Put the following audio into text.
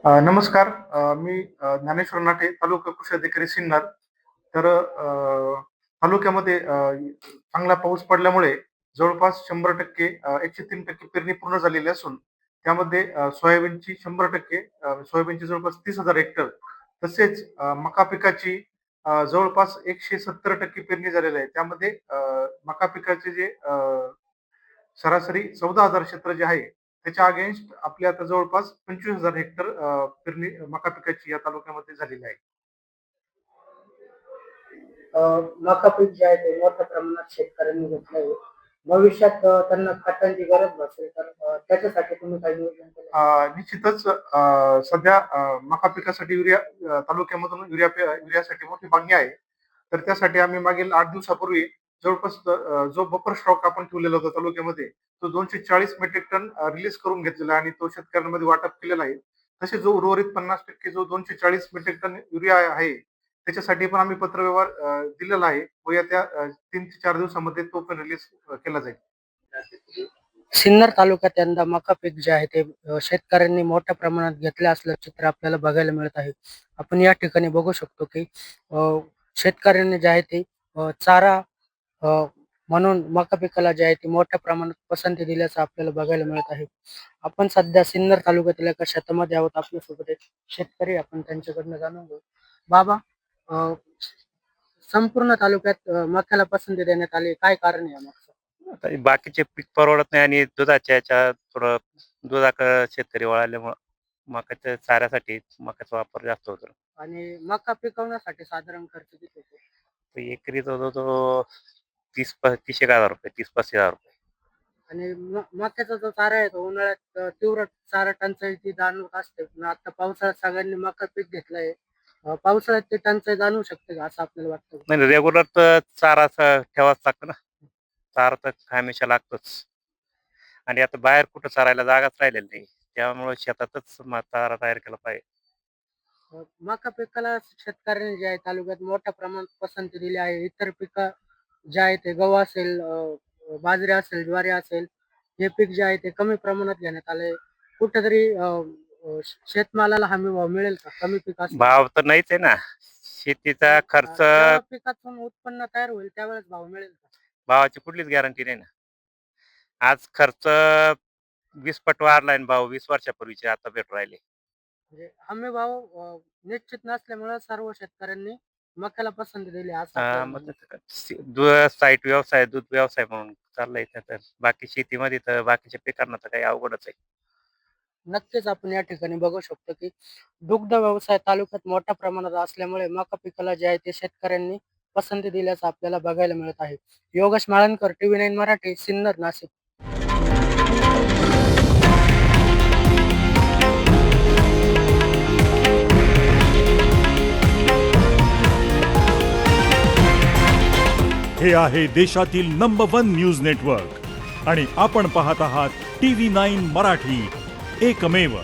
नमस्कार. मी ज्ञानेश्वर नाटे, तालुका कृषी अधिकारी सिन्नर. तर तालुक्यामध्ये चांगला पाऊस पडल्यामुळे जवळपास 100% 103% पेरणी पूर्ण झालेली असून त्यामध्ये सोयाबीनची 100% सोयाबीनची जवळपास 30,000 हेक्टर तसेच मका पिकाची जवळपास 170% पेरणी झालेली आहे. त्यामध्ये मका पिकाचे जे सरासरी 14,000 क्षेत्र जे आहे, त्याच्या अगेन्स्ट आपली आता जवळपास 25,000 हेक्टर पेरणी मका पिकाची या तालुक्यामध्ये झालेली आहे. अ, मका पीक जे आहे ते मोठ्या प्रमाणात शेतकऱ्यांनी घेतलं आहे. भविष्यात त्यांना खतांची गरज भासेल तर त्याच्यासाठी तुम्ही काही नियोजन केलं? निश्चितच सध्या मका पिकासाठी तालुक्यामधून युरियासाठी मोठी मागणी आहे. तर त्यासाठी आम्ही मागील 8 दिवसापूर्वी जवळपास जो बफर स्टॉक आपण ठेवलेला होता तालुक्यामध्ये, तो 240 मेट्रिक टन रिलीज करून घेतलेला आहे आणि तो शेतकऱ्यांमध्ये वाटप केलेला आहे. तसेच जो उर्वरित 50% जो 240 मेट्रिक टन युरिया आहे, त्याच्यासाठी पण आम्ही पत्रव्यवहार दिलेला आहे व येत्या 3 ते 4 दिवसामध्ये तो पण रिलीज केला जाईल. सिन्नर तालुक्यात यंदा मका पीक जे आहे ते शेतकऱ्यांनी मोठ्या प्रमाणात घेतले असल्याचे चित्र आपल्याला बघायला मिळत आहे. आपण या ठिकाणी बघू शकतो की शेतकऱ्यांनी जे आहे ते चारा अ, म्हणून मका पिकाला जे आहे ते मोठ्या प्रमाणात पसंती दिल्याचं आपल्याला बघायला मिळत आहे. आपण सध्या सिन्नर तालुक्यातील एका शेतामध्ये आहोत. आपल्यासोबत एक शेतकरी आपण त्यांच्याकडनं जाणून घेऊ. बाबा, अ, संपूर्ण तालुक्यात मक्याला पसंती देण्यात आली. काय कारण आहे यामागचं? आता बाकीचे पीक परवडत नाही आणि दुधाच्या ह्याच्यात थोडं दुधाकडे शेतकरी वळाल्यामुळं मकाच्या चाऱ्यासाठी मकाचा वापर जास्त होतो. आणि मका पिकवण्यासाठी साधारण खर्च किती येतो? तर एकरी तो 30,000-31,000 रुपये, 30,000-35,000 रुपये. आणि मक्याचा जो चारा आहे तो उन्हाळ्यात तीव्र चारा टंचाईची जाणवत असते. पण आता पावसाळ्यात सगळ्यांनी मका पीक घेतलंय. पावसाळ्यात ते टंचाई जाणवू शकते का असं आपल्याला वाटतं का? नाही रेग्युलर तर चारा ठेवाच लागतं ना. चारा तर हमेशा लागतोच. आणि आता बाहेर कुठं चरायला जागाच राहिलेली नाही. त्यामुळे शेतातच चारा तयार केला पाहिजे. मका पिकाला शेतकऱ्यांनी जे आहे तालुक्यात मोठ्या प्रमाणात पसंती दिली आहे. इतर पिकं जे आहे ते गहू असेल, बाजरी असेल, ज्वारी असेल, हे पीक जे आहे ते कमी प्रमाणात घेण्यात आलंय. कुठेतरी शेतमालाला हमी भाव मिळेल का कमी पीक असेल? भाव तर नाहीच आहे ना. शेतीचा खर्च जेव्हा पिकातून उत्पन्न तयार होईल त्यावेळेस भाव मिळेल का? भावाची कुठलीच गॅरंटी नाही ना. आज खर्च 20 पट वाढलाय आणि भाव 20 वर्षापूर्वीचे आता भेटू राहिले. म्हणजे हमी भाव निश्चित नसल्यामुळे सर्व शेतकऱ्यांनी मक्याला पसंती दिली असं हा, आपल्याला मग म्हणायचं. त्याचं काय दूध साईट व्यवसाय, दूध व्यवसाय म्हणून चाललंय तर बाकी शेतीमध्ये तर बाकीच्या पिकांना तर काही अवघडच आहे. नक्कीच आपण या ठिकाणी बघू शकतो की दुग्ध व्यवसाय तालुक्यात मोठ्या प्रमाणात असल्यामुळे मका पिकाला जे आहे ते शेतकऱ्यांनी पसंती दिल्याचं आपल्याला बघायला मिळत आहे. योगेश माळनकर, TV9 मराठी, सिन्नर, नाशिक. हे आहे देशातील नंबर 1 न्यूज नेटवर्क आणि आपण पाहत आहात TV9 मराठी, एकमेव.